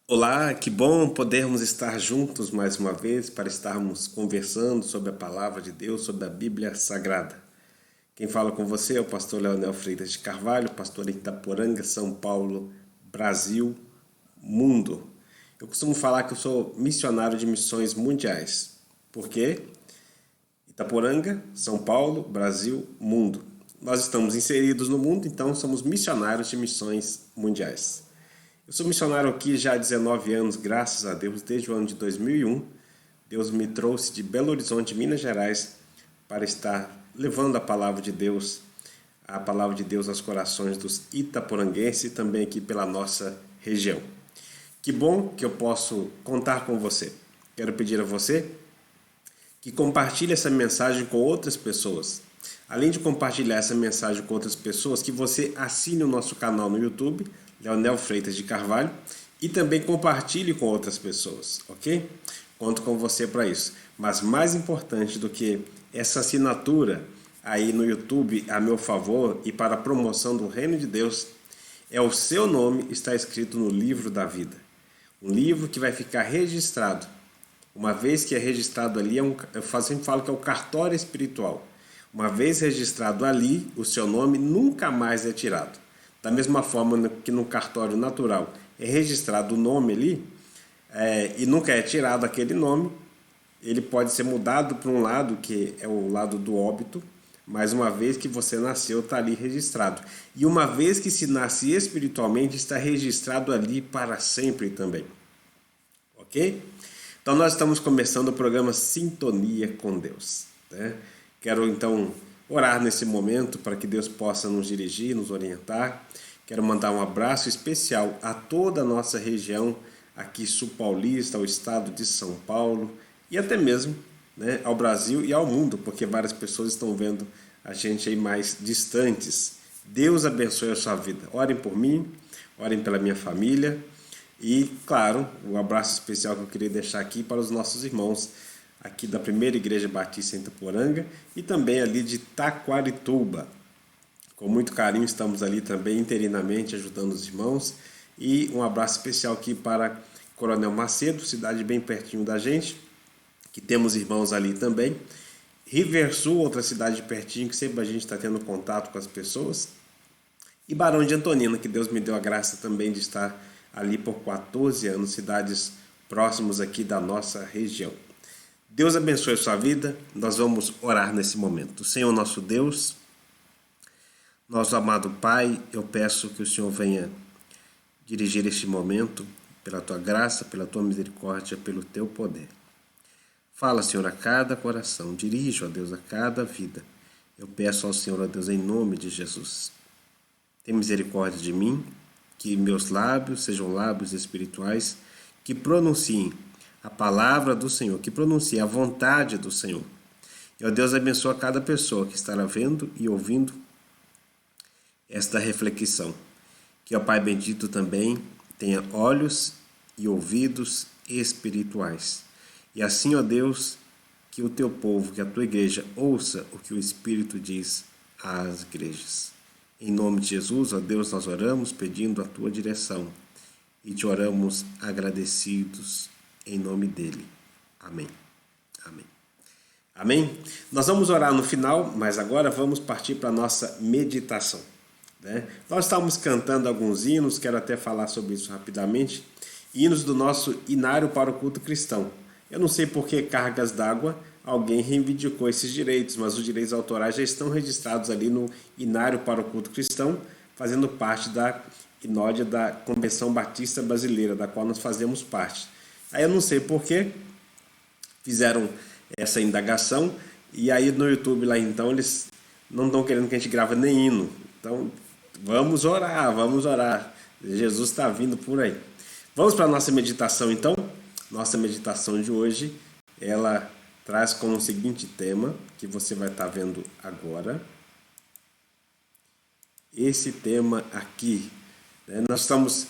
Olá, que bom podermos estar juntos mais uma vez para estarmos conversando sobre a palavra de Deus, sobre a Bíblia Sagrada. Quem fala com você é o pastor Leonel Freitas de Carvalho, pastor em Itaporanga, São Paulo, Brasil, mundo. Eu costumo falar que eu sou missionário de missões mundiais. Por quê? Itaporanga, São Paulo, Brasil, mundo. Nós estamos inseridos no mundo, então somos missionários de missões mundiais. Eu sou missionário aqui já há 19 anos, graças a Deus, desde o ano de 2001. Deus me trouxe de Belo Horizonte, Minas Gerais, para estar levando a palavra de Deus aos corações dos itaporanguenses e também aqui pela nossa região. Que bom que eu posso contar com você. Quero pedir a você que compartilhe essa mensagem com outras pessoas. Além de compartilhar essa mensagem com outras pessoas, que você assine o nosso canal no YouTube, Leonel Freitas de Carvalho, e também compartilhe com outras pessoas, ok? Conto com você para isso. Mas mais importante do que essa assinatura aí no YouTube a meu favor e para a promoção do reino de Deus, é o seu nome estar escrito no livro da vida. Um livro que vai ficar registrado. Uma vez que é registrado ali, eu sempre falo que é o cartório espiritual. Uma vez registrado ali, o seu nome nunca mais é tirado. Da mesma forma que no cartório natural é registrado o nome ali, e nunca é tirado aquele nome, ele pode ser mudado para um lado, que é o lado do óbito, mas uma vez que você nasceu, está ali registrado. E uma vez que se nasce espiritualmente, está registrado ali para sempre também. Ok? Então nós estamos começando o programa Sintonia com Deus, né? Quero então orar nesse momento para que Deus possa nos dirigir, nos orientar. Quero mandar um abraço especial a toda a nossa região aqui sul-paulista, ao estado de São Paulo e até mesmo, né, ao Brasil e ao mundo, porque várias pessoas estão vendo a gente aí mais distantes. Deus abençoe a sua vida. Orem por mim, orem pela minha família e, claro, um abraço especial que eu queria deixar aqui para os nossos irmãos aqui da Primeira Igreja Batista em Itaporanga e também ali de Taquarituba. Com muito carinho estamos ali também interinamente ajudando os irmãos. E um abraço especial aqui para Coronel Macedo, cidade bem pertinho da gente, que temos irmãos ali também. Riversul, outra cidade pertinho, que sempre a gente está tendo contato com as pessoas. E Barão de Antonina, que Deus me deu a graça também de estar ali por 14 anos, cidades próximas aqui da nossa região. Deus abençoe a sua vida. Nós vamos orar nesse momento. Senhor nosso Deus, nosso amado Pai, eu peço que o Senhor venha dirigir este momento pela Tua graça, pela Tua misericórdia, pelo Teu poder. Fala, Senhor, a cada coração. Dirige, ó Deus, a cada vida. Eu peço ao Senhor, ó Deus, em nome de Jesus. Tem misericórdia de mim, que meus lábios sejam lábios espirituais, que pronunciem a palavra do Senhor, que pronuncie a vontade do Senhor. E, ó Deus, abençoa cada pessoa que estará vendo e ouvindo esta reflexão. Que, ó Pai bendito, também tenha olhos e ouvidos espirituais. E assim, ó Deus, que o teu povo, que a tua igreja ouça o que o Espírito diz às igrejas. Em nome de Jesus, ó Deus, nós oramos pedindo a tua direção e te oramos agradecidos em nome dele. Amém. Amém. Amém? Nós vamos orar no final, mas agora vamos partir para a nossa meditação, né? Nós estamos cantando alguns hinos, quero até falar sobre isso rapidamente. Hinos do nosso inário para o culto cristão. Eu não sei por que cargas d'água alguém reivindicou esses direitos, mas os direitos autorais já estão registrados ali no inário para o culto cristão, fazendo parte da inódia da Convenção Batista Brasileira, da qual nós fazemos parte. Aí eu não sei por que fizeram essa indagação, e aí no YouTube lá então eles não estão querendo que a gente grave nem hino. Então vamos orar. Jesus está vindo por aí. Vamos para a nossa meditação então. Nossa meditação de hoje, ela traz como o seguinte tema, que você vai estar vendo agora. Esse tema aqui, né? Nós estamos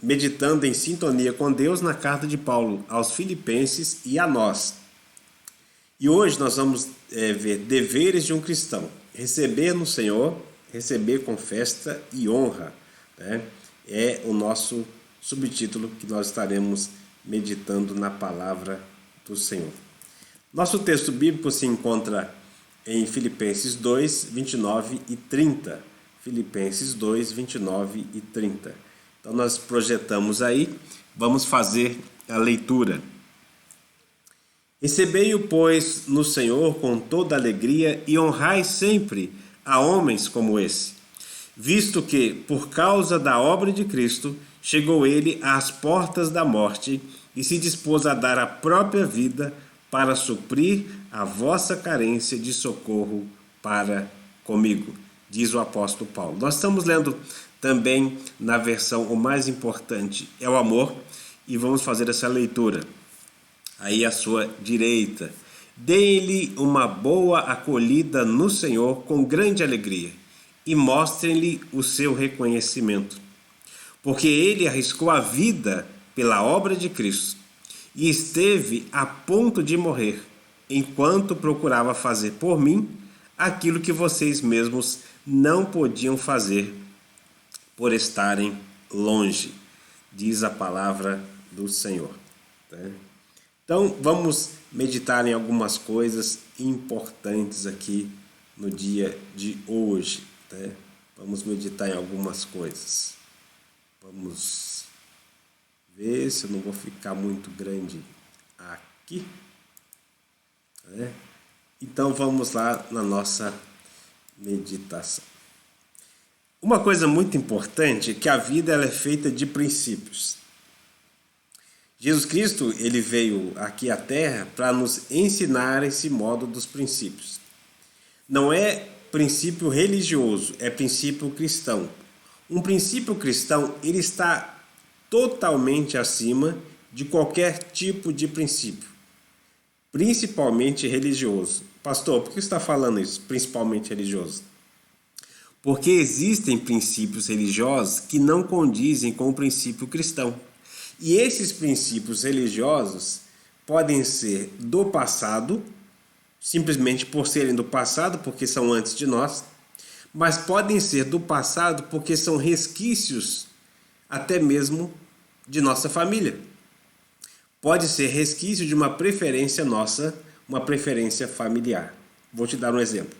meditando em sintonia com Deus na carta de Paulo aos Filipenses e a nós. E hoje nós vamos ver deveres de um cristão. Receber no Senhor, receber com festa e honra, né? É o nosso subtítulo que nós estaremos meditando na palavra do Senhor. Nosso texto bíblico se encontra em Filipenses 2, 29 e 30. Filipenses 2, 29 e 30. Então nós projetamos aí, vamos fazer a leitura. Recebei-o, pois, no Senhor com toda alegria e honrai sempre a homens como esse, visto que, por causa da obra de Cristo, chegou ele às portas da morte e se dispôs a dar a própria vida para suprir a vossa carência de socorro para comigo, diz o apóstolo Paulo. Nós estamos lendo também na versão o mais importante é o amor e vamos fazer essa leitura. Aí à sua direita. Deem-lhe uma boa acolhida no Senhor com grande alegria e mostrem-lhe o seu reconhecimento. Porque ele arriscou a vida pela obra de Cristo e esteve a ponto de morrer, enquanto procurava fazer por mim aquilo que vocês mesmos não podiam fazer por estarem longe, diz a palavra do Senhor. Então, vamos meditar em algumas coisas importantes aqui no dia de hoje. Vamos meditar em algumas coisas. Vamos ver se eu não vou ficar muito grande aqui. Então, vamos lá na nossa meditação. Uma coisa muito importante é que a vida ela é feita de princípios. Jesus Cristo, ele veio aqui à Terra para nos ensinar esse modo dos princípios. Não é princípio religioso, é princípio cristão. Um princípio cristão, ele está totalmente acima de qualquer tipo de princípio, principalmente religioso. Pastor, por que você está falando isso, principalmente religioso? Porque existem princípios religiosos que não condizem com o princípio cristão. E esses princípios religiosos podem ser do passado, simplesmente por serem do passado, porque são antes de nós, mas podem ser do passado porque são resquícios até mesmo de nossa família. Pode ser resquício de uma preferência nossa, uma preferência familiar. Vou te dar um exemplo.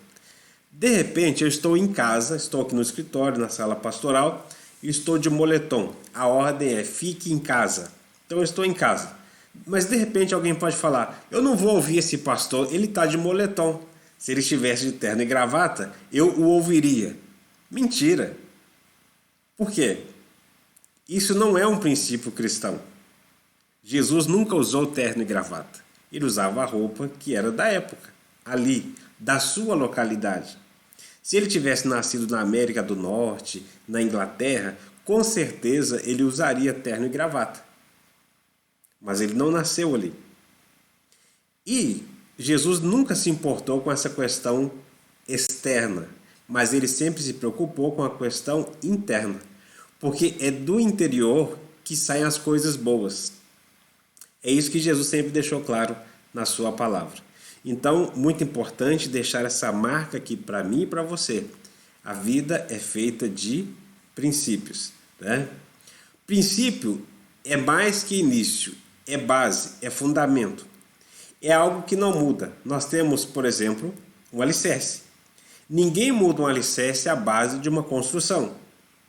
De repente eu estou em casa, estou aqui no escritório, na sala pastoral, e estou de moletom. A ordem é fique em casa. Então eu estou em casa. Mas de repente alguém pode falar, eu não vou ouvir esse pastor, ele está de moletom. Se ele estivesse de terno e gravata, eu o ouviria. Mentira. Por quê? Isso não é um princípio cristão. Jesus nunca usou terno e gravata. Ele usava a roupa que era da época, ali, da sua localidade. Se ele tivesse nascido na América do Norte, na Inglaterra, com certeza ele usaria terno e gravata. Mas ele não nasceu ali. E Jesus nunca se importou com essa questão externa, mas ele sempre se preocupou com a questão interna, porque é do interior que saem as coisas boas. É isso que Jesus sempre deixou claro na sua palavra. Então, muito importante deixar essa marca aqui para mim e para você. A vida é feita de princípios. Princípio é mais que início, é base, é fundamento. É algo que não muda. Nós temos, por exemplo, um alicerce. Ninguém muda um alicerce à base de uma construção.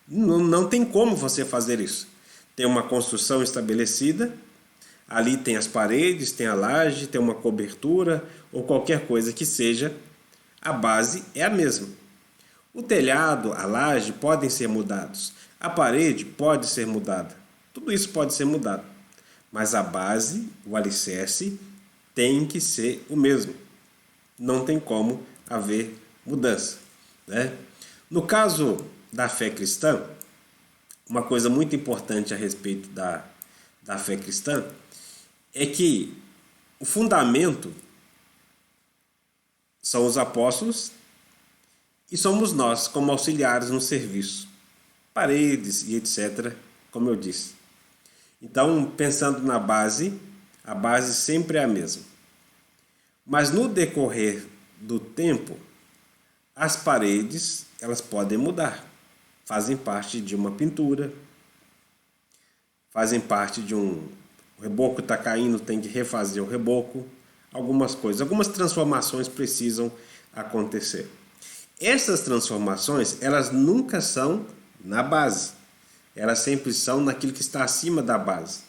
Não tem como você fazer isso. Tem uma construção estabelecida, ali tem as paredes, tem a laje, tem uma cobertura ou qualquer coisa que seja, a base é a mesma. O telhado, a laje podem ser mudados, a parede pode ser mudada, tudo isso pode ser mudado, mas a base, o alicerce, tem que ser o mesmo. Não tem como haver mudança. No caso da fé cristã, uma coisa muito importante a respeito da fé cristã é que o fundamento são os apóstolos e somos nós como auxiliares no serviço, paredes e etc., como eu disse. Então, pensando na base, a base sempre é a mesma. Mas no decorrer do tempo, as paredes elas podem mudar, fazem parte de uma pintura, fazem parte de um... O reboco está caindo, tem que refazer o reboco. Algumas coisas, algumas transformações precisam acontecer. Essas transformações, elas nunca são na base. Elas sempre são naquilo que está acima da base.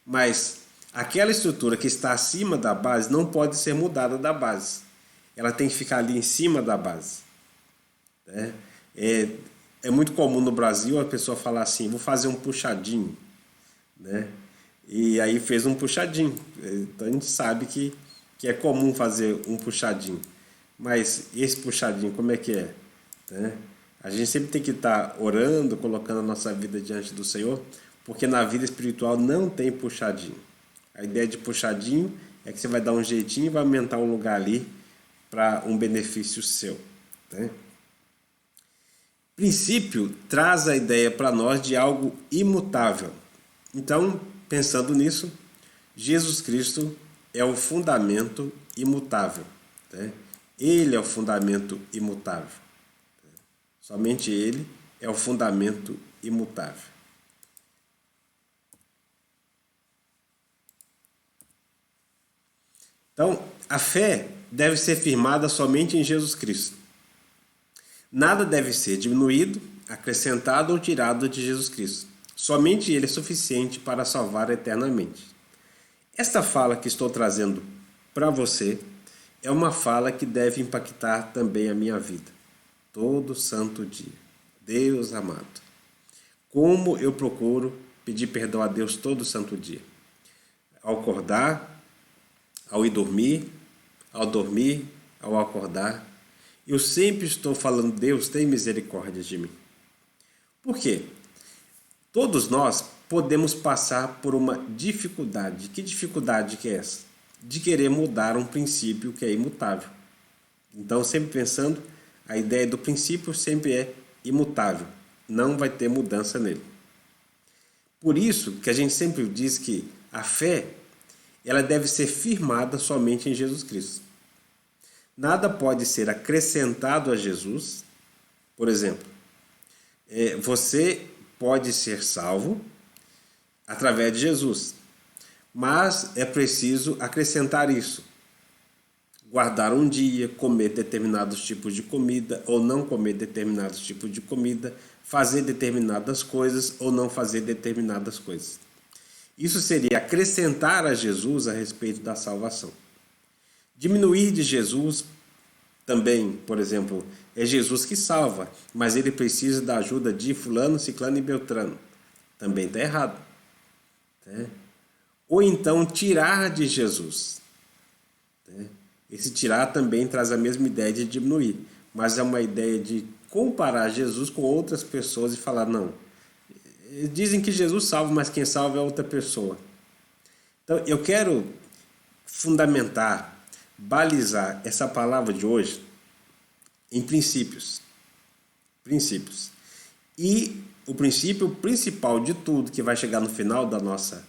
Mas aquela estrutura que está acima da base não pode ser mudada da base. Ela tem que ficar ali em cima da base. É muito comum no Brasil a pessoa falar assim, vou fazer um puxadinho, né? E aí fez um puxadinho. Então a gente sabe que é comum fazer um puxadinho. Mas esse puxadinho, como é que é? Né? A gente sempre tem que estar orando, colocando a nossa vida diante do Senhor, porque na vida espiritual não tem puxadinho. A ideia de puxadinho é que você vai dar um jeitinho e vai aumentar um lugar ali para um benefício seu. Né? Princípio traz a ideia para nós de algo imutável. Então, pensando nisso, Jesus Cristo é o fundamento imutável. Né? Ele é o fundamento imutável. Somente Ele é o fundamento imutável. Então, a fé deve ser firmada somente em Jesus Cristo. Nada deve ser diminuído, acrescentado ou tirado de Jesus Cristo. Somente Ele é suficiente para salvar eternamente. Esta fala que estou trazendo para você é uma fala que deve impactar também a minha vida. Todo santo dia. Deus amado. Como eu procuro pedir perdão a Deus todo santo dia? Ao acordar, ao ir dormir, ao acordar. Eu sempre estou falando, Deus, tem misericórdia de mim. Por quê? Todos nós podemos passar por uma dificuldade. Que dificuldade que é essa? De querer mudar um princípio que é imutável. Então, sempre pensando, a ideia do princípio sempre é imutável. Não vai ter mudança nele. Por isso que a gente sempre diz que a fé, ela deve ser firmada somente em Jesus Cristo. Nada pode ser acrescentado a Jesus. Por exemplo, você pode ser salvo através de Jesus, mas é preciso acrescentar isso. Guardar um dia, comer determinados tipos de comida ou não comer determinados tipos de comida, fazer determinadas coisas ou não fazer determinadas coisas. Isso seria acrescentar a Jesus a respeito da salvação. Diminuir de Jesus também, por exemplo, é Jesus que salva, mas ele precisa da ajuda de fulano, ciclano e beltrano. Também está errado. Né? Ou então tirar de Jesus. Né? Esse tirar também traz a mesma ideia de diminuir, mas é uma ideia de comparar Jesus com outras pessoas e falar, não, dizem que Jesus salva, mas quem salva é outra pessoa. Então, eu quero fundamentar, balizar essa palavra de hoje em princípios. Princípios. E o princípio principal de tudo que vai chegar no final da nossa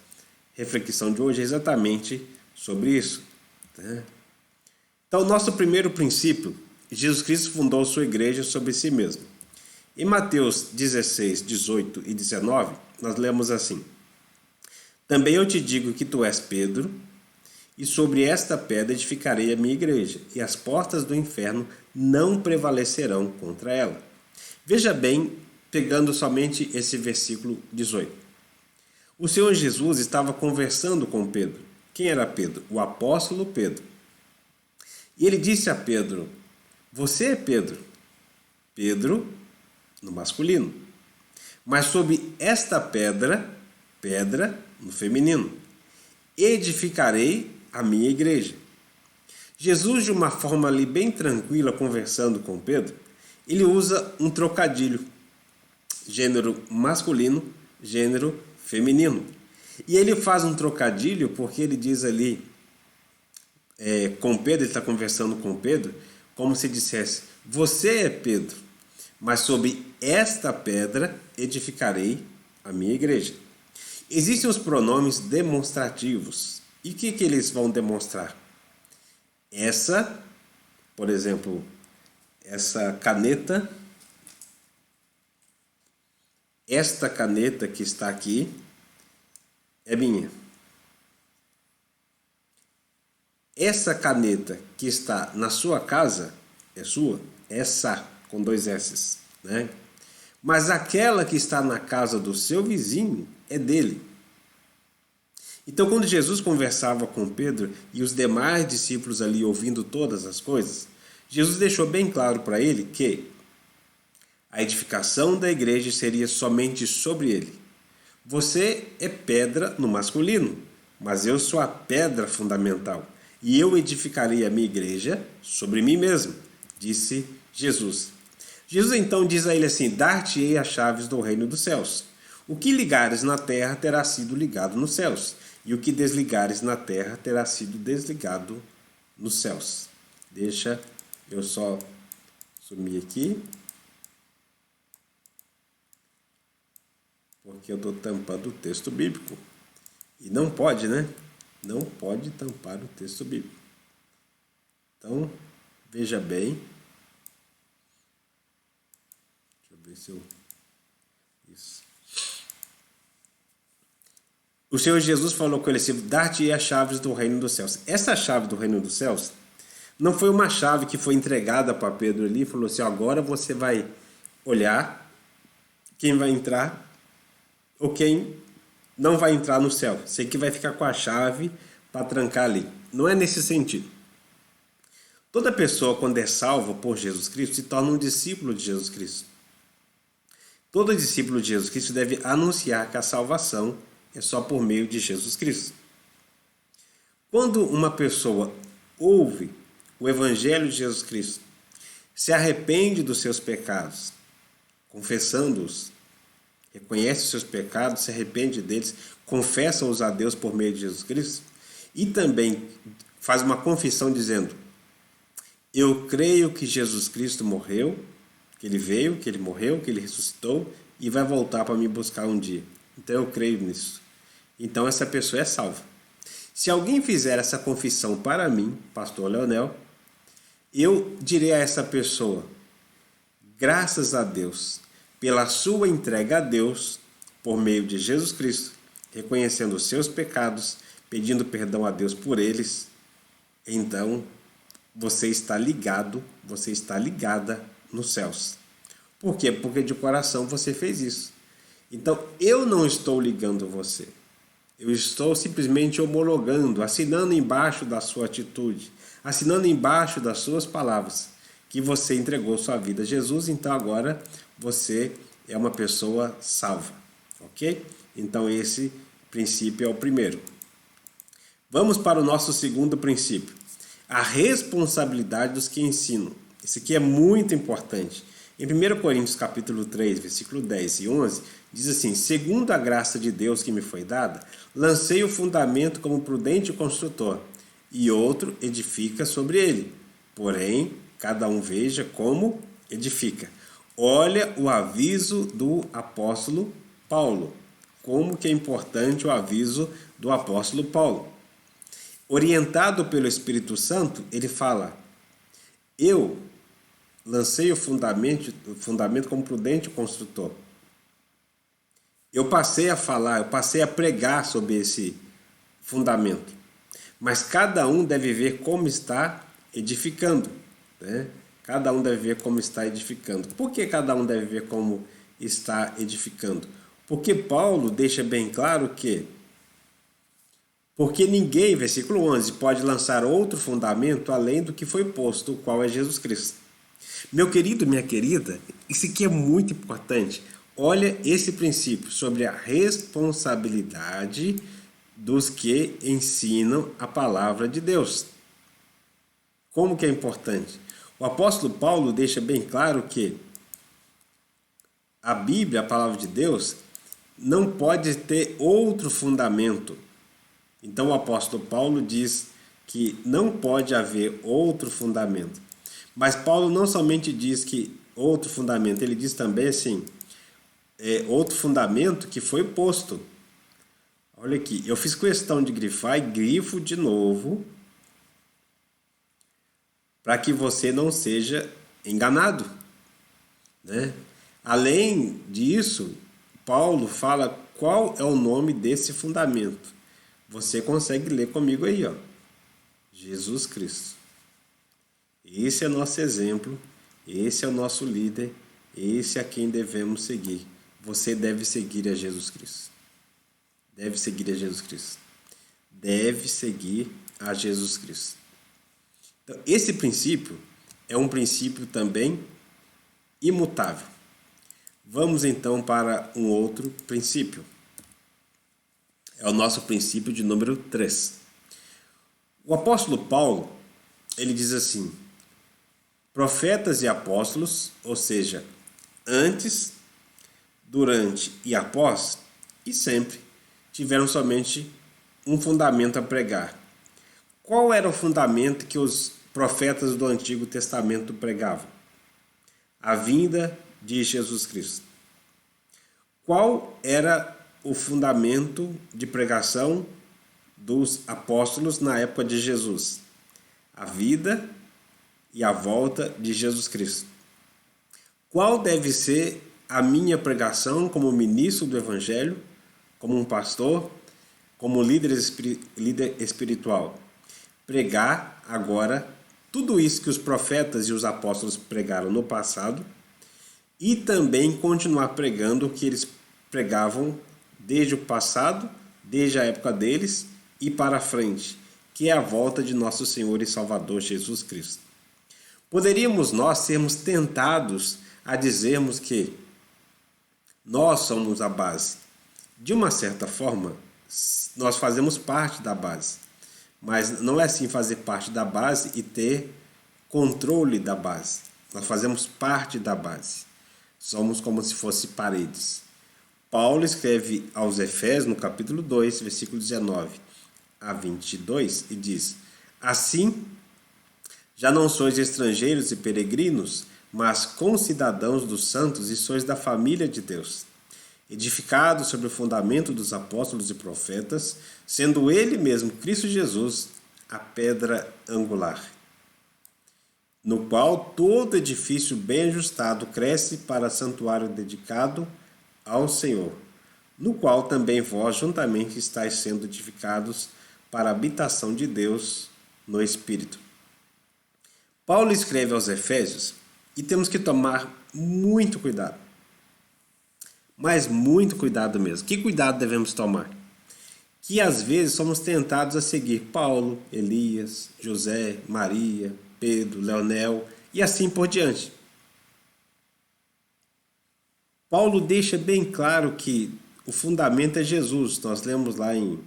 reflexão de hoje é exatamente sobre isso. Né? Então, nosso primeiro princípio, Jesus Cristo fundou sua igreja sobre si mesmo. Em Mateus 16, 18 e 19, nós lemos assim: Também eu te digo que tu és Pedro, e sobre esta pedra edificarei a minha igreja, e as portas do inferno não prevalecerão contra ela. Veja bem, pegando somente esse versículo 18. O Senhor Jesus estava conversando com Pedro. Quem era Pedro? O apóstolo Pedro. E ele disse a Pedro, você é Pedro. Pedro, no masculino. Mas sobre esta pedra, pedra, no feminino, edificarei a minha igreja. Jesus, de uma forma ali bem tranquila, conversando com Pedro, ele usa um trocadilho. Gênero masculino, gênero feminino. E ele faz um trocadilho porque ele diz ali, com Pedro, ele está conversando com Pedro, como se dissesse, você é Pedro, mas sobre esta pedra edificarei a minha igreja. Existem os pronomes demonstrativos. E o que eles vão demonstrar? Essa, por exemplo, essa caneta, esta caneta que está aqui, é minha. Essa caneta que está na sua casa é sua, essa com 2 S's, né? Mas aquela que está na casa do seu vizinho é dele. Então, quando Jesus conversava com Pedro e os demais discípulos ali ouvindo todas as coisas, Jesus deixou bem claro para ele que a edificação da igreja seria somente sobre ele. Você é pedra no masculino, mas eu sou a pedra fundamental. E eu edificarei a minha igreja sobre mim mesmo, disse Jesus. Jesus então diz a ele assim: dar-te-ei as chaves do reino dos céus. O que ligares na terra terá sido ligado nos céus, e o que desligares na terra terá sido desligado nos céus. Deixa eu só sumir aqui, porque eu estou tampando o texto bíblico. E não pode, né? Não pode tampar o texto bíblico. Então, veja bem. Deixa eu ver se eu... Isso. O Senhor Jesus falou com ele assim: dar-te as chaves do reino dos céus. Essa chave do reino dos céus não foi uma chave que foi entregada para Pedro ali e falou assim: agora você vai olhar quem vai entrar ou quem não vai entrar no céu. Você que vai ficar com a chave para trancar ali. Não é nesse sentido. Toda pessoa, quando é salva por Jesus Cristo, se torna um discípulo de Jesus Cristo. Todo discípulo de Jesus Cristo deve anunciar que a salvação é só por meio de Jesus Cristo. Quando uma pessoa ouve o Evangelho de Jesus Cristo, se arrepende dos seus pecados, confessando-os, reconhece os seus pecados, se arrepende deles, confessa-os a Deus por meio de Jesus Cristo e também faz uma confissão dizendo: eu creio que Jesus Cristo morreu, que ele veio, que ele morreu, que ele ressuscitou e vai voltar para me buscar um dia. Então eu creio nisso. Então essa pessoa é salva. Se alguém fizer essa confissão para mim, pastor Leonel, eu direi a essa pessoa: graças a Deus, pela sua entrega a Deus, por meio de Jesus Cristo, reconhecendo os seus pecados, pedindo perdão a Deus por eles, então você está ligado, você está ligada nos céus. Por quê? Porque de coração você fez isso. Então eu não estou ligando você. Eu estou simplesmente homologando, assinando embaixo da sua atitude, assinando embaixo das suas palavras, que você entregou sua vida a Jesus, então agora você é uma pessoa salva, ok? Então esse princípio é o primeiro. Vamos para o nosso segundo princípio, a responsabilidade dos que ensinam. Isso aqui é muito importante. Em 1 Coríntios capítulo 3, versículo 10 e 11, diz assim: segundo a graça de Deus que me foi dada, lancei o fundamento como prudente construtor, e outro edifica sobre ele. Porém, cada um veja como edifica. Olha o aviso do apóstolo Paulo. Como que é importante o aviso do apóstolo Paulo. Orientado pelo Espírito Santo, ele fala: eu lancei o fundamento como prudente construtor. Eu passei a falar, eu passei a pregar sobre esse fundamento. Mas cada um deve ver como está edificando, né? Cada um deve ver como está edificando. Por que cada um deve ver como está edificando? Porque Paulo deixa bem claro que porque ninguém, versículo 11, pode lançar outro fundamento além do que foi posto, o qual é Jesus Cristo. Meu querido, minha querida, isso aqui é muito importante. Olha esse princípio sobre a responsabilidade dos que ensinam a palavra de Deus. Como que é importante? O apóstolo Paulo deixa bem claro que a Bíblia, a palavra de Deus, não pode ter outro fundamento. Então o apóstolo Paulo diz que não pode haver outro fundamento. Mas Paulo não somente diz que outro fundamento, ele diz também assim, outro fundamento que foi posto. Olha aqui, eu fiz questão de grifar e grifo de novo para que você não seja enganado, né? Além disso, Paulo fala qual é o nome desse fundamento? Você consegue ler comigo aí, ó. Jesus Cristo. Esse é nosso exemplo, esse é o nosso líder, esse é a quem devemos seguir. Você deve seguir a Jesus Cristo. Deve seguir a Jesus Cristo. Deve seguir a Jesus Cristo. Então, esse princípio é um princípio também imutável. Vamos então para um outro princípio. É o nosso princípio de número 3. O apóstolo Paulo, ele diz assim: profetas e apóstolos, ou seja, antes, durante e após, e sempre, tiveram somente um fundamento a pregar. Qual era o fundamento que os profetas do Antigo Testamento pregavam? A vinda de Jesus Cristo. Qual era o fundamento de pregação dos apóstolos na época de Jesus? A vida e a volta de Jesus Cristo. Qual deve ser a minha pregação como ministro do Evangelho, como um pastor, como líder espiritual? Pregar agora tudo isso que os profetas e os apóstolos pregaram no passado e também continuar pregando o que eles pregavam desde o passado, desde a época deles e para frente, que é a volta de nosso Senhor e Salvador Jesus Cristo. Poderíamos nós sermos tentados a dizermos que nós somos a base. De uma certa forma, nós fazemos parte da base, mas não é assim fazer parte da base e ter controle da base. Nós fazemos parte da base. Somos como se fossem paredes. Paulo escreve aos Efésios, no capítulo 2, versículo 19 a 22, e diz: assim, já não sois estrangeiros e peregrinos, mas concidadãos dos santos e sois da família de Deus, edificados sobre o fundamento dos apóstolos e profetas, sendo ele mesmo, Cristo Jesus, a pedra angular, no qual todo edifício bem ajustado cresce para santuário dedicado ao Senhor, no qual também vós juntamente estáis sendo edificados para a habitação de Deus no Espírito. Paulo escreve aos Efésios e temos que tomar muito cuidado. Mas muito cuidado mesmo. Que cuidado devemos tomar? Que às vezes somos tentados a seguir Paulo, Elias, José, Maria, Pedro, Leonel e assim por diante. Paulo deixa bem claro que o fundamento é Jesus. Nós lemos lá em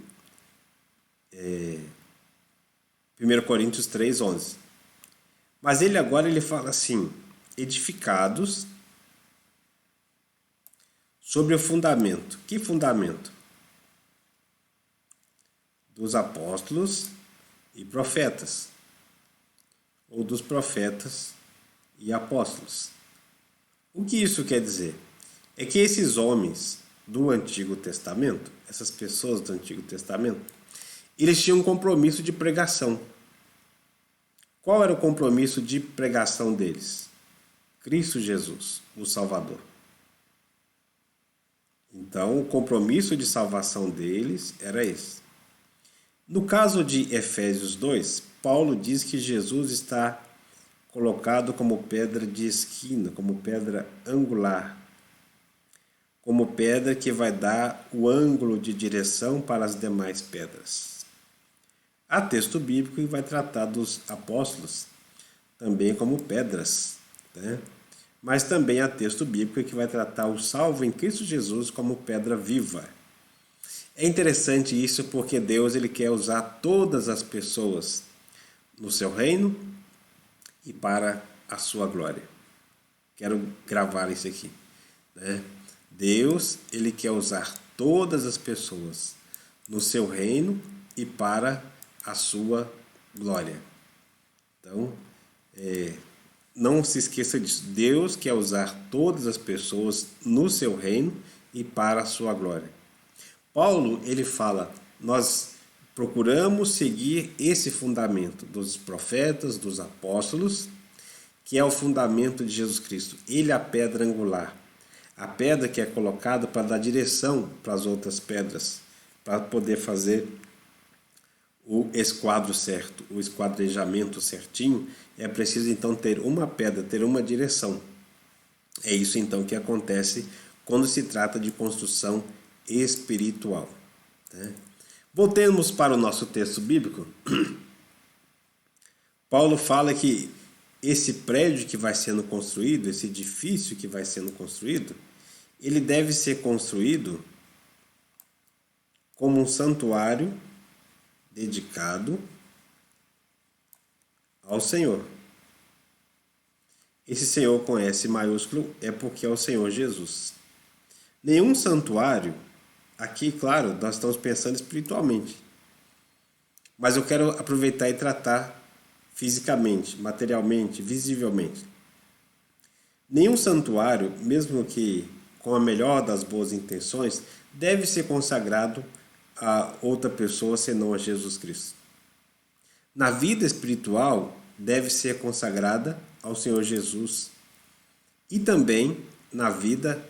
1 Coríntios 3, 11. Mas ele fala assim: edificados sobre o fundamento. Que fundamento? Dos apóstolos e profetas. Ou dos profetas e apóstolos. O que isso quer dizer? É que esses homens do Antigo Testamento, essas pessoas do Antigo Testamento, eles tinham um compromisso de pregação. Qual era o compromisso de pregação deles? Cristo Jesus, o Salvador. Então, o compromisso de salvação deles era esse. No caso de Efésios 2, Paulo diz que Jesus está colocado como pedra de esquina, como pedra angular, como pedra que vai dar o ângulo de direção para as demais pedras. Há texto bíblico que vai tratar dos apóstolos também como pedras, né? Mas também há texto bíblico que vai tratar o salvo em Cristo Jesus como pedra viva. É interessante isso porque Deus ele quer usar todas as pessoas no seu reino e para a sua glória. Quero gravar isso aqui, né? Deus ele quer usar todas as pessoas no seu reino e para a sua glória. Então, não se esqueça disso. Deus quer usar todas as pessoas no seu reino e para a sua glória. Paulo, ele fala, nós procuramos seguir esse fundamento dos profetas, dos apóstolos, que é o fundamento de Jesus Cristo. Ele é a pedra angular. A pedra que é colocada para dar direção para as outras pedras, para poder fazer o esquadro certo, o esquadrejamento certinho, é preciso então ter uma pedra, ter uma direção. É isso então que acontece quando se trata de construção espiritual. Né? Voltemos para o nosso texto bíblico. Paulo fala que esse prédio que vai sendo construído, esse edifício que vai sendo construído, ele deve ser construído como um santuário dedicado ao Senhor. Esse Senhor com S maiúsculo é porque é o Senhor Jesus. Nenhum santuário, aqui, claro, nós estamos pensando espiritualmente, mas eu quero aproveitar e tratar fisicamente, materialmente, visivelmente. Nenhum santuário, mesmo que com a melhor das boas intenções, deve ser consagrado a outra pessoa senão a Jesus Cristo. Na vida espiritual, deve ser consagrada ao Senhor Jesus. E também na vida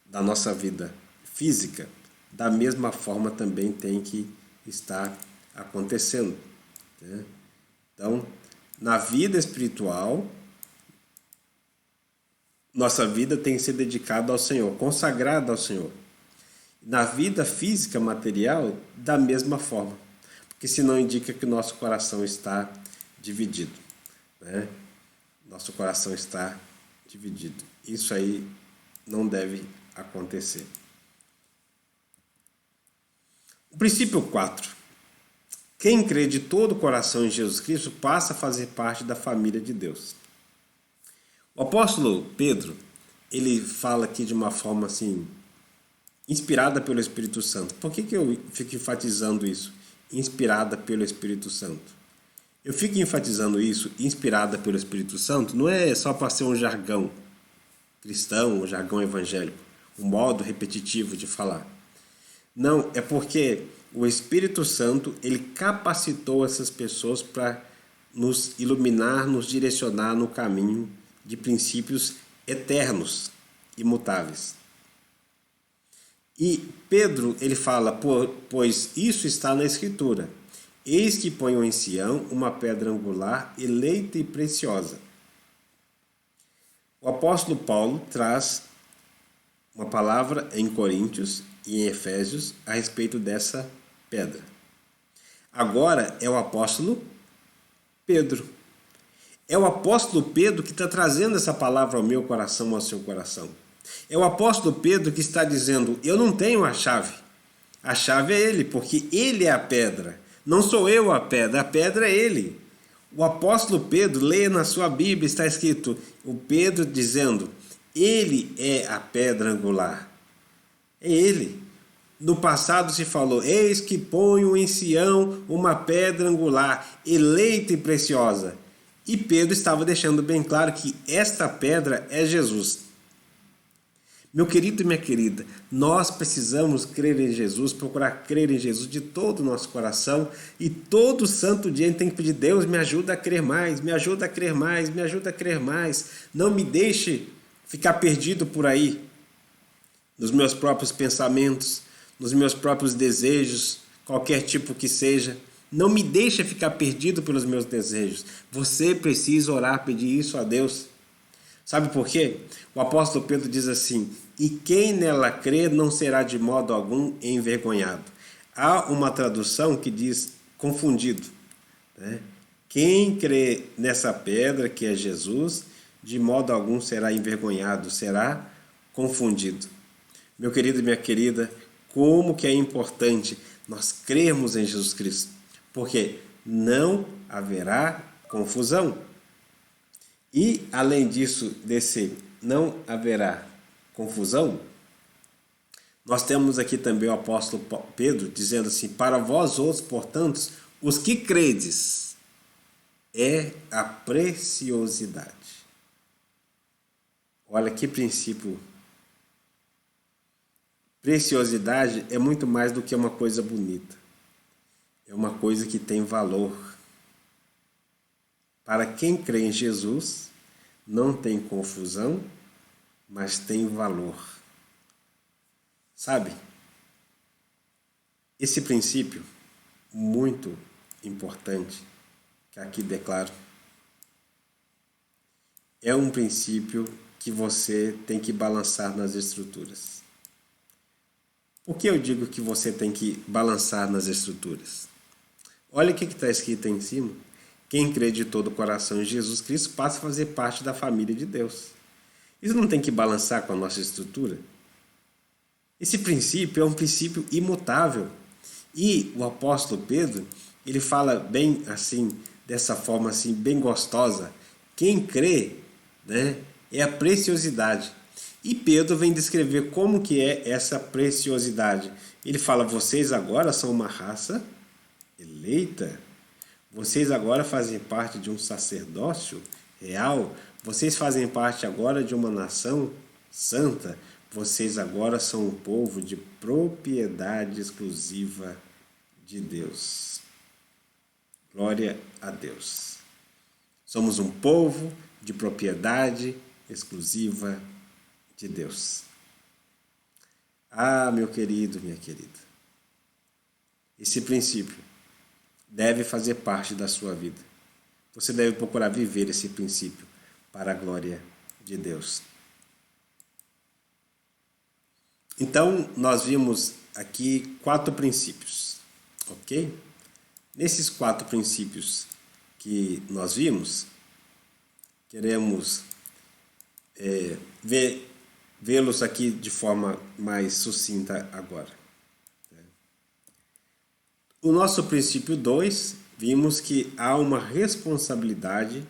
da nossa vida física, da mesma forma também tem que estar acontecendo. Né? Então, na vida espiritual, nossa vida tem que ser dedicada ao Senhor, consagrada ao Senhor. Na vida física, material, da mesma forma. Porque senão indica que o nosso coração está dividido. Né? Nosso coração está dividido. Isso aí não deve acontecer. O princípio 4. Quem crê de todo o coração em Jesus Cristo passa a fazer parte da família de Deus. O apóstolo Pedro, ele fala aqui de uma forma assim, inspirada pelo Espírito Santo. Por que eu fico enfatizando isso? Inspirada pelo Espírito Santo. Eu fico enfatizando isso, inspirada pelo Espírito Santo, não é só para ser um jargão cristão, um jargão evangélico, um modo repetitivo de falar. Não, é porque o Espírito Santo, ele capacitou essas pessoas para nos iluminar, nos direcionar no caminho de princípios eternos, imutáveis. E Pedro, ele fala, pois isso está na Escritura. Eis que ponho em Sião uma pedra angular, eleita e preciosa. O apóstolo Paulo traz uma palavra em Coríntios e em Efésios a respeito dessa pedra. Agora é o apóstolo Pedro. É o apóstolo Pedro que está trazendo essa palavra ao meu coração, ao seu coração. É o apóstolo Pedro que está dizendo, eu não tenho a chave. A chave é ele, porque ele é a pedra. Não sou eu a pedra é ele. O apóstolo Pedro, leia na sua Bíblia, está escrito, o Pedro dizendo, ele é a pedra angular. É ele. No passado se falou, eis que ponho em Sião uma pedra angular, eleita e preciosa. E Pedro estava deixando bem claro que esta pedra é Jesus. Meu querido e minha querida, nós precisamos crer em Jesus, procurar crer em Jesus de todo o nosso coração e todo santo dia a gente tem que pedir, Deus me ajuda a crer mais, me ajuda a crer mais, me ajuda a crer mais. Não me deixe ficar perdido por aí, nos meus próprios pensamentos, nos meus próprios desejos, qualquer tipo que seja. Não me deixe ficar perdido pelos meus desejos. Você precisa orar, pedir isso a Deus. Sabe por quê? O apóstolo Pedro diz assim, e quem nela crê não será de modo algum envergonhado. Há uma tradução que diz confundido. Né? Quem crê nessa pedra, que é Jesus, de modo algum será envergonhado, será confundido. Meu querido e minha querida, como que é importante nós crermos em Jesus Cristo, porque não haverá confusão. E, além disso, desse não haverá confusão, nós temos aqui também o apóstolo Pedro dizendo assim, para vós outros, portanto, os que credes, é a preciosidade. Olha que princípio. Preciosidade é muito mais do que uma coisa bonita. É uma coisa que tem valor. Para quem crê em Jesus, não tem confusão mas tem valor. Sabe? Esse princípio muito importante que aqui declaro é um princípio que você tem que balançar nas estruturas. Por que eu digo que você tem que balançar nas estruturas? Olha o que está escrito aí em cima. Quem crê de todo o coração em Jesus Cristo passa a fazer parte da família de Deus. Isso não tem que balançar com a nossa estrutura? Esse princípio é um princípio imutável. E o apóstolo Pedro, ele fala bem assim, dessa forma assim, bem gostosa. Quem crê, né, é a preciosidade. E Pedro vem descrever como que é essa preciosidade. Ele fala, vocês agora são uma raça eleita. Vocês agora fazem parte de um sacerdócio real. Vocês fazem parte agora de uma nação santa. Vocês agora são um povo de propriedade exclusiva de Deus. Glória a Deus. Somos um povo de propriedade exclusiva de Deus. Ah, meu querido, minha querida. Esse princípio deve fazer parte da sua vida. Você deve procurar viver esse princípio para a glória de Deus. Então, nós vimos aqui 4 princípios, ok? Nesses 4 princípios que nós vimos, queremos vê-los aqui de forma mais sucinta agora. O nosso princípio 2, vimos que há uma responsabilidade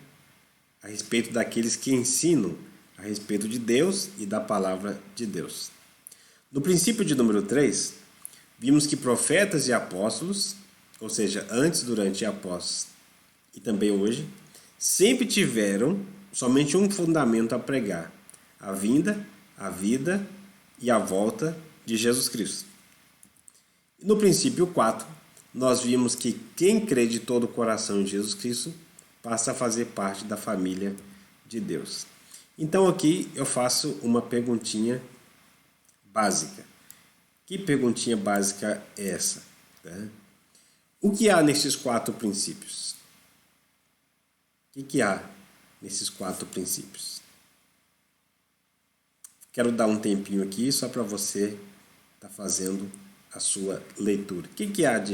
a respeito daqueles que ensinam a respeito de Deus e da palavra de Deus. No princípio de número 3, vimos que profetas e apóstolos, ou seja, antes, durante e após, e também hoje, sempre tiveram somente um fundamento a pregar: a vinda, a vida e a volta de Jesus Cristo. No princípio 4, nós vimos que quem crê de todo o coração em Jesus Cristo passa a fazer parte da família de Deus. Então aqui eu faço uma perguntinha básica. Que perguntinha básica é essa? O que há nesses 4 princípios? O que há nesses 4 princípios? Quero dar um tempinho aqui só para você estar fazendo a sua leitura. O que há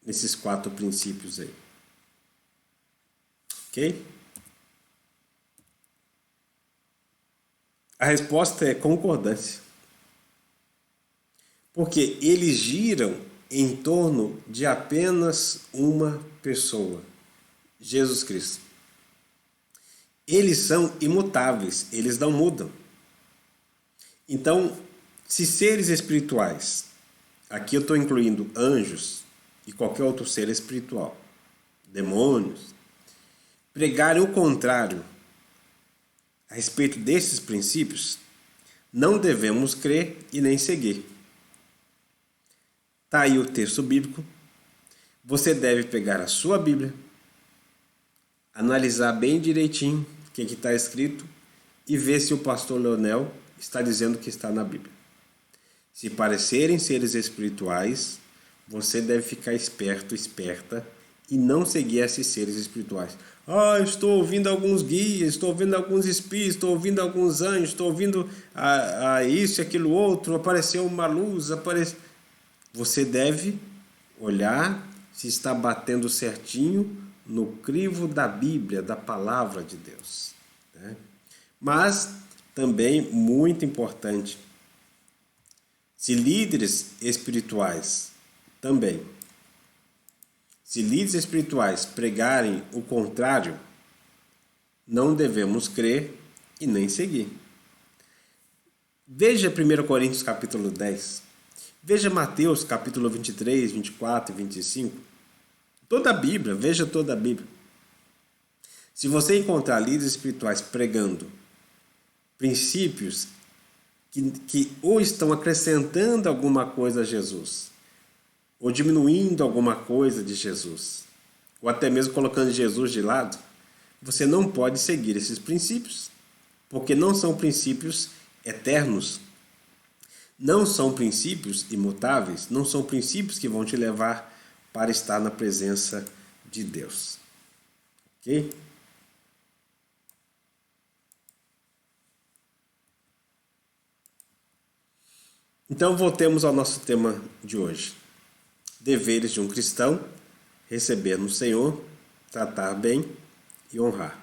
nesses 4 princípios aí? Ok? A resposta é concordância. Porque eles giram em torno de apenas uma pessoa, Jesus Cristo. Eles são imutáveis, eles não mudam. Então, se seres espirituais, aqui eu estou incluindo anjos e qualquer outro ser espiritual, demônios, pregarem o contrário a respeito desses princípios, não devemos crer e nem seguir. Está aí o texto bíblico. Você deve pegar a sua Bíblia, analisar bem direitinho o que está escrito e ver se o pastor Leonel está dizendo o que está na Bíblia. Se parecerem seres espirituais, você deve ficar esperto, esperta e não seguir esses seres espirituais. Estou ouvindo alguns guias, estou ouvindo alguns espíritos, estou ouvindo alguns anjos, estou ouvindo isso e aquilo outro, apareceu uma luz, Você deve olhar se está batendo certinho no crivo da Bíblia, da palavra de Deus. Né? Mas também muito importante, se líderes espirituais também, se líderes espirituais pregarem o contrário, não devemos crer e nem seguir. Veja 1 Coríntios capítulo 10. Veja Mateus capítulo 23, 24 e 25. Toda a Bíblia, veja toda a Bíblia. Se você encontrar líderes espirituais pregando princípios que ou estão acrescentando alguma coisa a Jesus, ou diminuindo alguma coisa de Jesus, ou até mesmo colocando Jesus de lado, você não pode seguir esses princípios. porque não são princípios eternos, não são princípios imutáveis, não são princípios que vão te levar para estar na presença de Deus. Ok? Então voltemos ao nosso tema de hoje. Deveres de um cristão: receber no Senhor, tratar bem e honrar.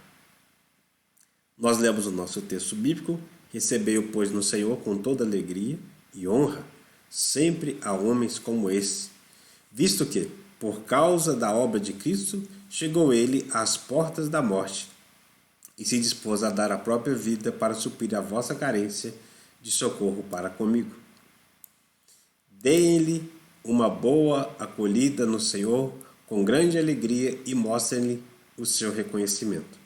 Nós lemos o nosso texto bíblico: recebei-o, pois, no Senhor com toda alegria e honra, sempre a homens como esse, visto que, por causa da obra de Cristo, chegou ele às portas da morte e se dispôs a dar a própria vida para suprir a vossa carência de socorro para comigo. Deem-lhe uma boa acolhida no Senhor com grande alegria e mostrem-lhe o seu reconhecimento.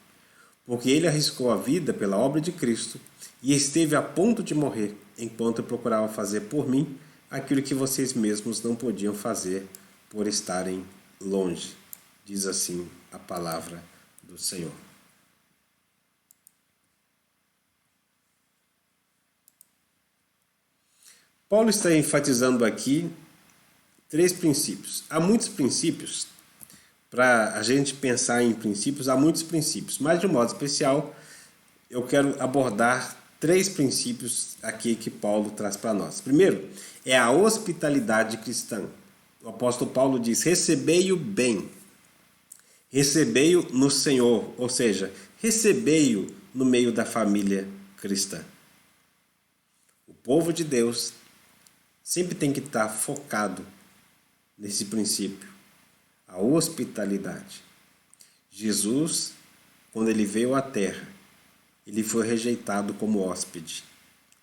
Porque ele arriscou a vida pela obra de Cristo e esteve a ponto de morrer, enquanto procurava fazer por mim aquilo que vocês mesmos não podiam fazer por estarem longe. Diz assim a palavra do Senhor. Paulo está enfatizando aqui 3 princípios. Há muitos princípios, para a gente pensar em princípios, há muitos princípios, mas de um modo especial eu quero abordar 3 princípios aqui que Paulo traz para nós. Primeiro, é a hospitalidade cristã. O apóstolo Paulo diz: recebei-o bem, recebei-o no Senhor, ou seja, recebei-o no meio da família cristã. O povo de Deus sempre tem que estar focado nesse princípio, a hospitalidade. Jesus, quando ele veio à terra, ele foi rejeitado como hóspede.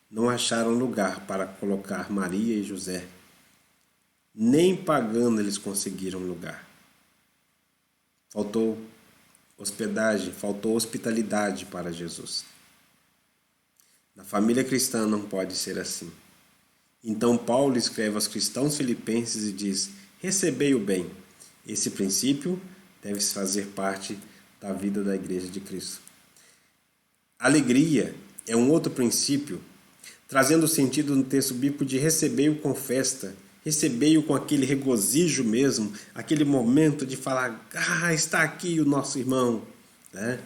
Não acharam lugar para colocar Maria e José. Nem pagando eles conseguiram lugar. Faltou hospedagem, faltou hospitalidade para Jesus. Na família cristã não pode ser assim. Então Paulo escreve aos cristãos filipenses e diz: recebei o bem. Esse princípio deve fazer parte da vida da Igreja de Cristo. Alegria é um outro princípio, trazendo o sentido no texto bíblico de recebei-o com festa, recebei-o com aquele regozijo mesmo, aquele momento de falar: está aqui o nosso irmão. Né?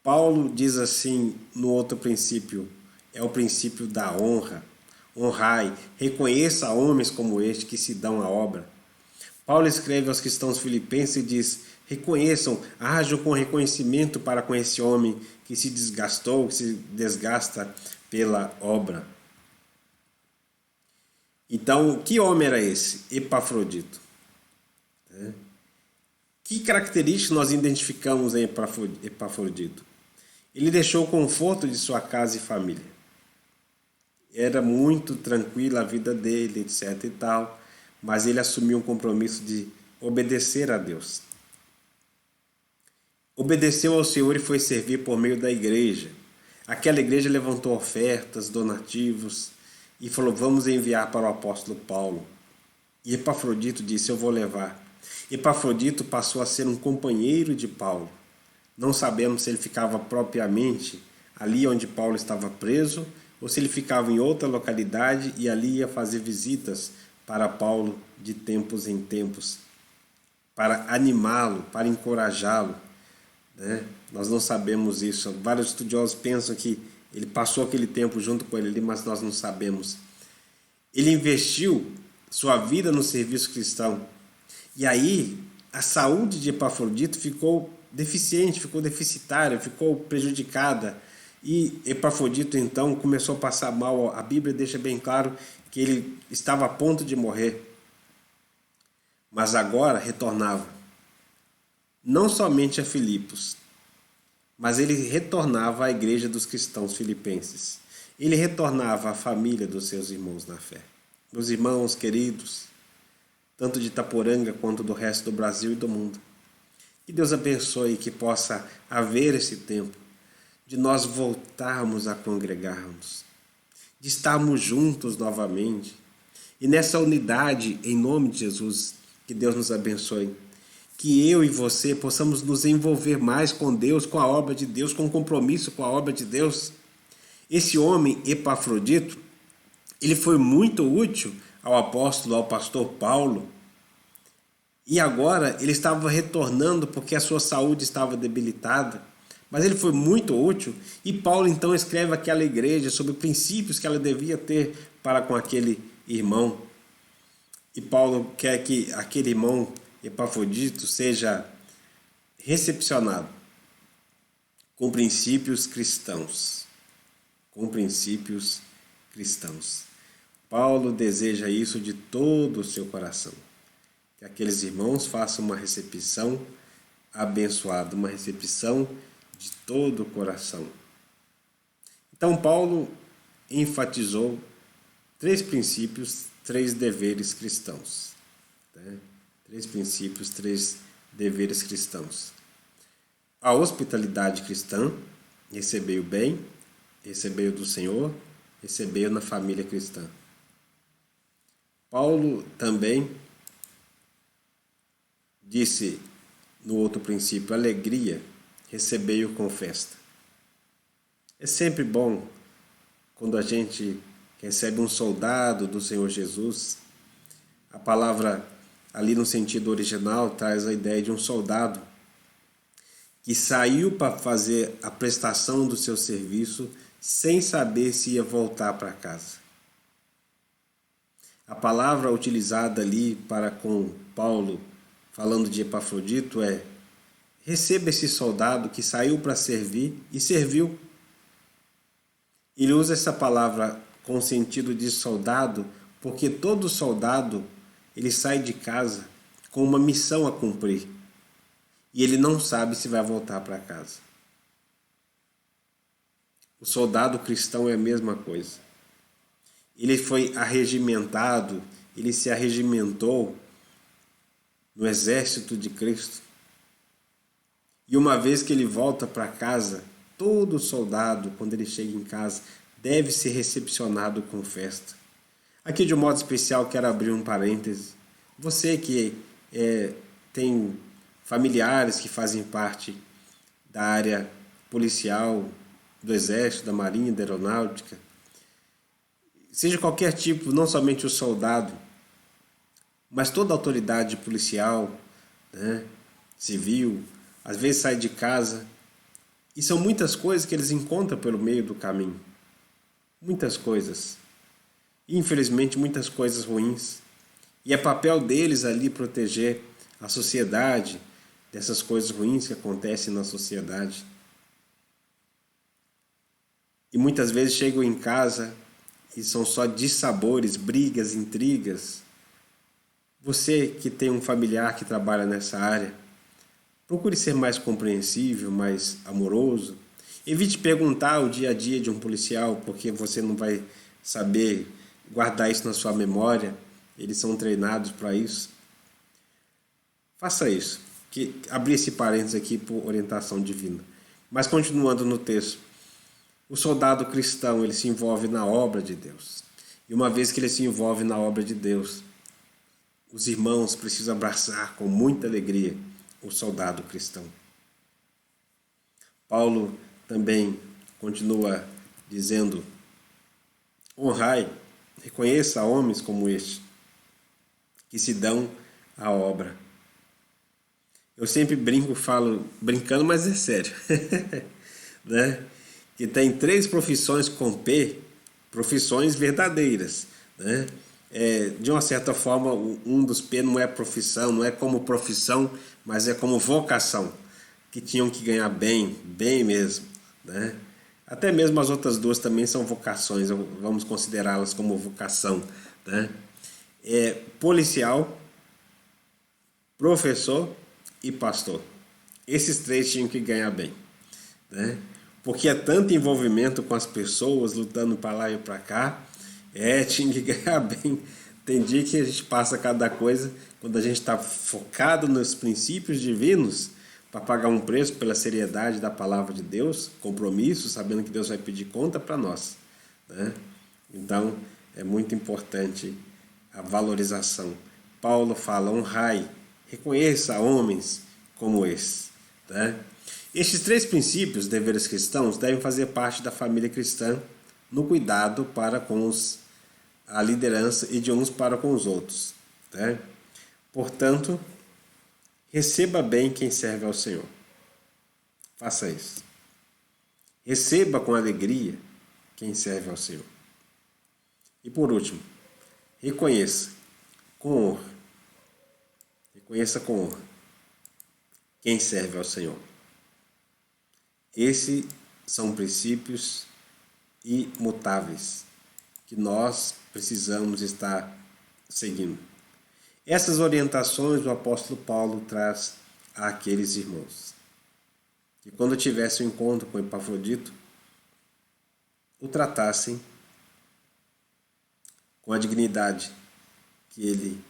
Paulo diz assim no outro princípio, é o princípio da honra. Honrai, reconheça homens como este que se dão a obra. Paulo escreve aos cristãos filipenses e diz: reconheçam, hajam com reconhecimento para com esse homem que se desgastou, que se desgasta pela obra. Então, que homem era esse? Epafrodito. Que características nós identificamos em Epafrodito? Ele deixou o conforto de sua casa e família. Era muito tranquila a vida dele, etc e tal, mas ele assumiu um compromisso de obedecer a Deus. Obedeceu ao Senhor e foi servir por meio da igreja. Aquela igreja levantou ofertas, donativos e falou: vamos enviar para o apóstolo Paulo. E Epafrodito disse: eu vou levar. Epafrodito passou a ser um companheiro de Paulo. Não sabemos se ele ficava propriamente ali onde Paulo estava preso, ou se ele ficava em outra localidade e ali ia fazer visitas para Paulo de tempos em tempos, para animá-lo, para encorajá-lo. Né? Nós não sabemos isso. Vários estudiosos pensam que ele passou aquele tempo junto com ele ali, mas nós não sabemos. Ele investiu sua vida no serviço cristão. E aí a saúde de Epafrodito ficou deficiente, ficou deficitária, ficou prejudicada. E Epafrodito então começou a passar mal. A Bíblia deixa bem claro que ele estava a ponto de morrer. Mas agora retornava. Não somente a Filipos, mas ele retornava à igreja dos cristãos filipenses. Ele retornava à família dos seus irmãos na fé. Meus irmãos queridos, tanto de Itaporanga quanto do resto do Brasil e do mundo. Que Deus abençoe e que possa haver esse tempo de nós voltarmos a congregarmos, de estarmos juntos novamente. E nessa unidade, em nome de Jesus, que Deus nos abençoe. que eu e você possamos nos envolver mais com Deus, com a obra de Deus, com compromisso com a obra de Deus. Esse homem, Epafrodito, ele foi muito útil ao apóstolo, ao pastor Paulo, e agora ele estava retornando porque a sua saúde estava debilitada. Mas ele foi muito útil e Paulo então escreve àquela igreja sobre princípios que ela devia ter para com aquele irmão. E Paulo quer que aquele irmão Epafrodito seja recepcionado com princípios cristãos. Com princípios cristãos. Paulo deseja isso de todo o seu coração. Que aqueles irmãos façam uma recepção abençoada, uma recepção de todo o coração. Então Paulo enfatizou 3 princípios, 3 deveres cristãos. 3 princípios, 3 deveres cristãos. A hospitalidade cristã, recebei o bem, recebei o do Senhor, recebei o na família cristã. Paulo também disse no outro princípio, alegria, recebei-o com festa. É sempre bom quando a gente recebe um soldado do Senhor Jesus. A palavra ali no sentido original traz a ideia de um soldado que saiu para fazer a prestação do seu serviço sem saber se ia voltar para casa. A palavra utilizada ali para com Paulo, falando de Epafrodito, é: receba esse soldado que saiu para servir e serviu. Ele usa essa palavra com o sentido de soldado, porque todo soldado ele sai de casa com uma missão a cumprir e ele não sabe se vai voltar para casa. O soldado cristão é a mesma coisa. Ele foi arregimentado, ele se arregimentou no exército de Cristo. E uma vez que ele volta para casa, todo soldado, quando ele chega em casa, deve ser recepcionado com festa. Aqui, de um modo especial, quero abrir um parêntese. Você que tem familiares que fazem parte da área policial, do Exército, da Marinha, da Aeronáutica, seja qualquer tipo, não somente o soldado, mas toda autoridade policial, civil, às vezes sai de casa e são muitas coisas que eles encontram pelo meio do caminho. Muitas coisas. Infelizmente, muitas coisas ruins. E é papel deles ali proteger a sociedade dessas coisas ruins que acontecem na sociedade. E muitas vezes chegam em casa e são só dissabores, brigas, intrigas. Você que tem um familiar que trabalha nessa área, procure ser mais compreensível, mais amoroso. Evite perguntar o dia a dia de um policial, porque você não vai saber guardar isso na sua memória. Eles são treinados para isso. Faça isso. Abri esse parênteses aqui por orientação divina. Mas continuando no texto. O soldado cristão, ele se envolve na obra de Deus. E uma vez que ele se envolve na obra de Deus, os irmãos precisam abraçar com muita alegria o soldado cristão. Paulo também continua dizendo: honrai, reconheça homens como este, que se dão à obra. Eu sempre falo brincando, mas é sério. Né? Que tem 3 profissões com P, profissões verdadeiras. Né? De uma certa forma, um dos P não é profissão, não é como profissão, mas é como vocação, que tinham que ganhar bem, bem mesmo. Né? Até mesmo as outras 2 também são vocações, vamos considerá-las como vocação. Né? Policial, professor e pastor. Esses 3 tinham que ganhar bem. Né? Porque é tanto envolvimento com as pessoas, lutando para lá e para cá, tinha que ganhar bem. Tem dia que a gente passa cada coisa, quando a gente está focado nos princípios divinos, para pagar um preço pela seriedade da palavra de Deus, compromisso, sabendo que Deus vai pedir conta para nós. Né? Então, é muito importante a valorização. Paulo fala, honrai, Reconheça homens como esse. Tá? Estes 3 princípios, deveres cristãos, devem fazer parte da família cristã no cuidado para com a liderança e de uns para com os outros. Tá? Portanto, receba bem quem serve ao Senhor. Faça isso. Receba com alegria quem serve ao Senhor. E por último, reconheça com honra. Reconheça com honra quem serve ao Senhor. Esses são princípios imutáveis que nós precisamos estar seguindo. Essas orientações o apóstolo Paulo traz àqueles irmãos. Que quando tivesse um encontro com Epafrodito, o tratassem com a dignidade que ele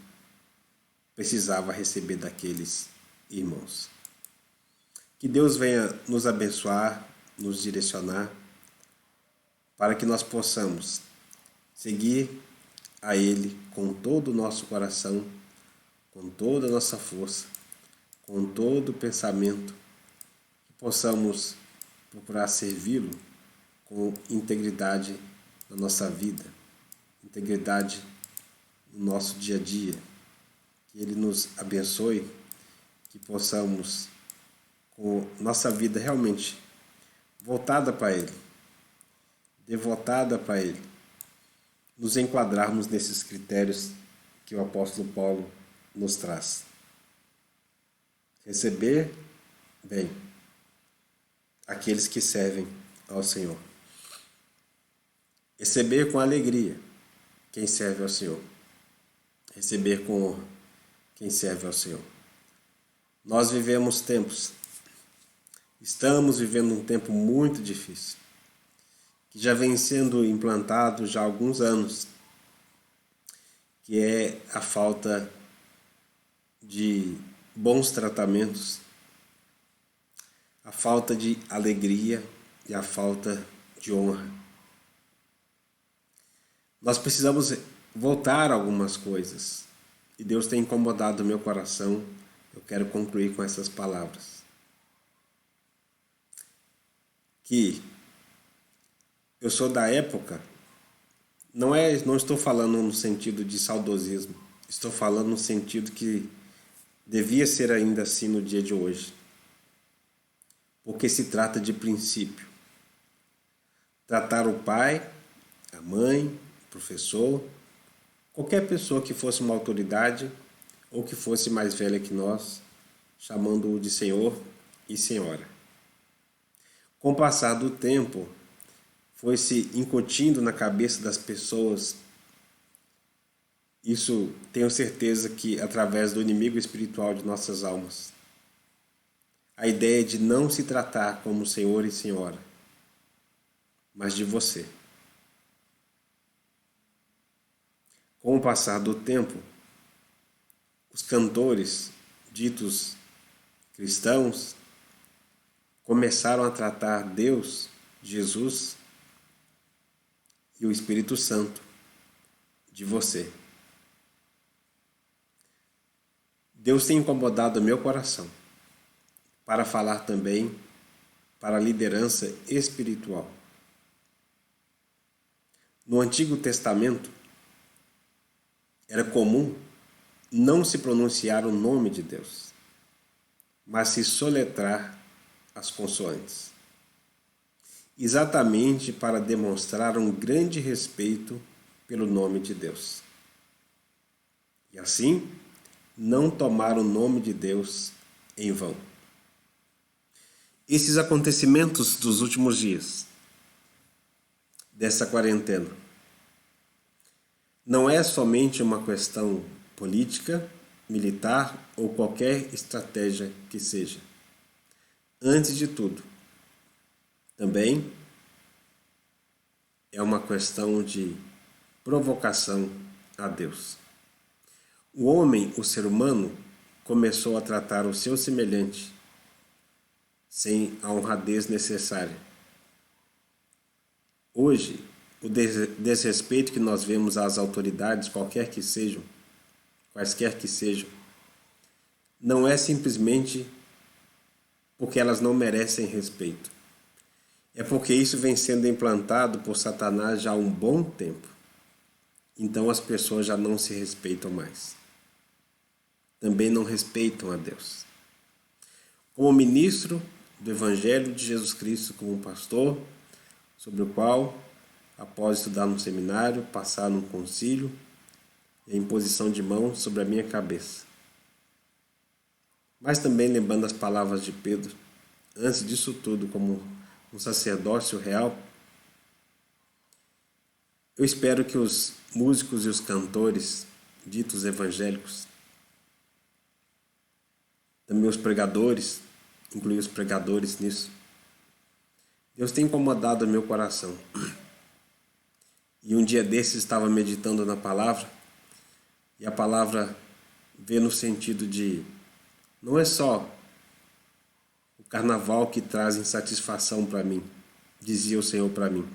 precisava receber daqueles irmãos. Que Deus venha nos abençoar, nos direcionar, para que nós possamos seguir a Ele com todo o nosso coração, com toda a nossa força, com todo o pensamento, que possamos procurar servi-lo com integridade na nossa vida, integridade no nosso dia a dia. Que Ele nos abençoe, que possamos, com nossa vida realmente voltada para Ele, devotada para Ele, nos enquadrarmos nesses critérios que o apóstolo Paulo nos traz. Receber bem aqueles que servem ao Senhor. Receber com alegria quem serve ao Senhor. Receber com honra quem serve ao Senhor. Nós vivemos estamos vivendo um tempo muito difícil, que já vem sendo implantado já há alguns anos, que é a falta de bons tratamentos, a falta de alegria e a falta de honra. Nós precisamos voltar a algumas coisas, e Deus tem incomodado o meu coração. Eu quero concluir com essas palavras. Que eu sou da época, não estou falando no sentido de saudosismo, estou falando no sentido que devia ser ainda assim no dia de hoje, porque se trata de princípio. Tratar o pai, a mãe, o professor, qualquer pessoa que fosse uma autoridade ou que fosse mais velha que nós, chamando-o de senhor e senhora. Com o passar do tempo, foi se incutindo na cabeça das pessoas. Isso tenho certeza que através do inimigo espiritual de nossas almas. A ideia de não se tratar como senhor e senhora, mas de você. Com o passar do tempo, os cantores ditos cristãos começaram a tratar Deus, Jesus e o Espírito Santo de você. Deus tem incomodado o meu coração para falar também para a liderança espiritual. No Antigo Testamento, era comum não se pronunciar o nome de Deus, mas se soletrar as consoantes, exatamente para demonstrar um grande respeito pelo nome de Deus. E assim, não tomar o nome de Deus em vão. Esses acontecimentos dos últimos dias, dessa quarentena, não é somente uma questão política, militar ou qualquer estratégia que seja. Antes de tudo, também é uma questão de provocação a Deus. O homem, o ser humano, começou a tratar o seu semelhante sem a honradez necessária. Hoje, o desrespeito que nós vemos às autoridades, quaisquer que sejam, não é simplesmente porque elas não merecem respeito. É porque isso vem sendo implantado por Satanás já há um bom tempo. Então as pessoas já não se respeitam mais. Também não respeitam a Deus. Como ministro do Evangelho de Jesus Cristo, como pastor, sobre o qual, após estudar no seminário, passar num concílio, e a imposição de mãos sobre a minha cabeça. Mas também lembrando as palavras de Pedro, antes disso tudo, como um sacerdócio real, eu espero que os músicos e os cantores ditos evangélicos, também os pregadores, incluir os pregadores nisso, Deus tem incomodado o meu coração. E um dia desses estava meditando na palavra, e a palavra vê no sentido de não é só o carnaval que traz insatisfação para mim, dizia o Senhor para mim,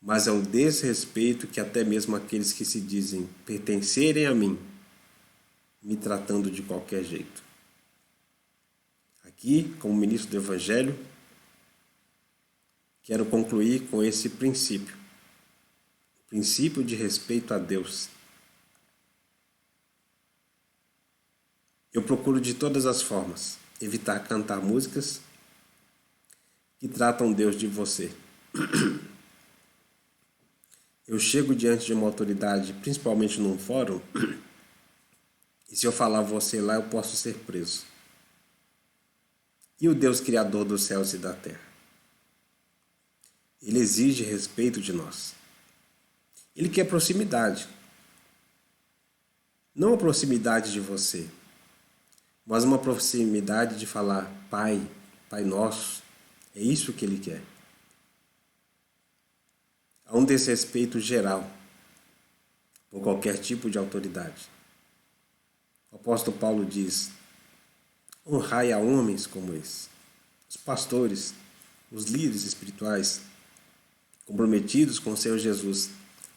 mas é o desrespeito que até mesmo aqueles que se dizem pertencerem a mim, me tratando de qualquer jeito. Aqui, como ministro do Evangelho, quero concluir com esse princípio. O princípio de respeito a Deus. Eu procuro de todas as formas evitar cantar músicas que tratam Deus de você. Eu chego diante de uma autoridade, principalmente num fórum, e se eu falar você lá, eu posso ser preso. E o Deus Criador dos céus e da terra? Ele exige respeito de nós. Ele quer proximidade. Não a proximidade de você, mas uma proximidade de falar Pai, Pai Nosso. É isso que Ele quer. Há um desrespeito geral por qualquer tipo de autoridade. O apóstolo Paulo diz: honrai a homens como esse, os pastores, os líderes espirituais, comprometidos com o Senhor Jesus,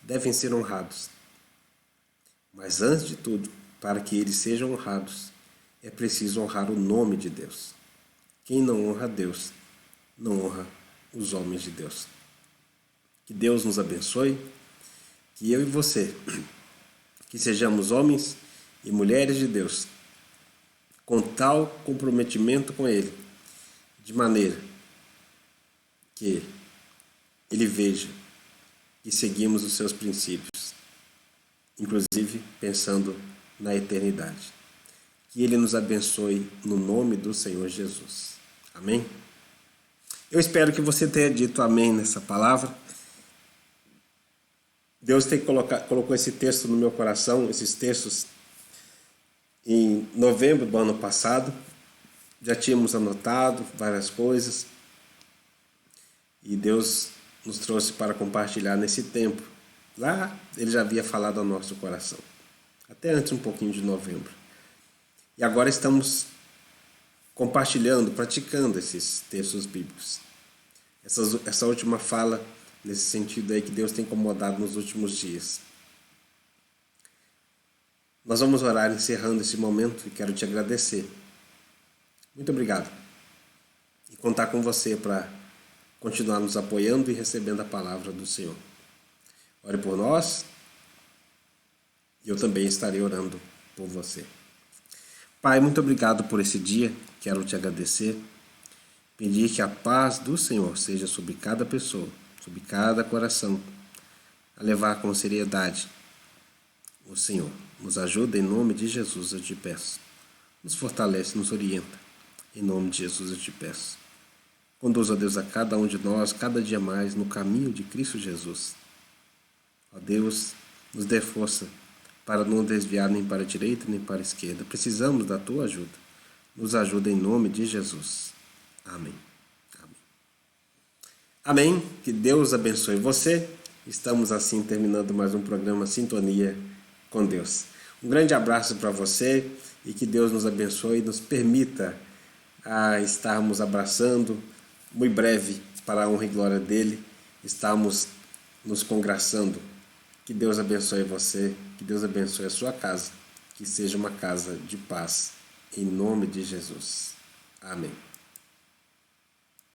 devem ser honrados. Mas antes de tudo, para que eles sejam honrados, é preciso honrar o nome de Deus. Quem não honra Deus, não honra os homens de Deus. Que Deus nos abençoe, que eu e você, que sejamos homens e mulheres de Deus, com tal comprometimento com Ele, de maneira que Ele veja que seguimos os seus princípios, inclusive pensando na eternidade. Que Ele nos abençoe no nome do Senhor Jesus. Amém? Eu espero que você tenha dito amém nessa palavra. Deus colocou esse texto no meu coração, esses textos, em novembro do ano passado. Já tínhamos anotado várias coisas e Deus nos trouxe para compartilhar nesse tempo. Lá Ele já havia falado ao nosso coração, até antes um pouquinho de novembro. E agora estamos compartilhando, praticando esses textos bíblicos. Essa última fala nesse sentido aí que Deus tem incomodado nos últimos dias. Nós vamos orar encerrando esse momento e quero te agradecer. Muito obrigado. E contar com você para continuar nos apoiando e recebendo a palavra do Senhor. Ore por nós e eu também estarei orando por você. Pai, muito obrigado por esse dia. Quero te agradecer. Pedir que a paz do Senhor seja sobre cada pessoa, sobre cada coração, a levar com seriedade o Senhor. Nos ajuda em nome de Jesus, eu te peço. Nos fortalece, nos orienta. Em nome de Jesus, eu te peço. Conduza, Deus, a cada um de nós, cada dia mais, no caminho de Cristo Jesus. Ó Deus, nos dê força para não desviar nem para a direita nem para a esquerda. Precisamos da tua ajuda. Nos ajuda em nome de Jesus. Amém. Amém. Que Deus abençoe você. Estamos assim terminando mais um programa Sintonia com Deus. Um grande abraço para você e que Deus nos abençoe e nos permita estarmos abraçando muito breve para a honra e glória dele. Estamos nos congraçando. Que Deus abençoe você, que Deus abençoe a sua casa que seja uma casa de paz, em nome de Jesus. Amém.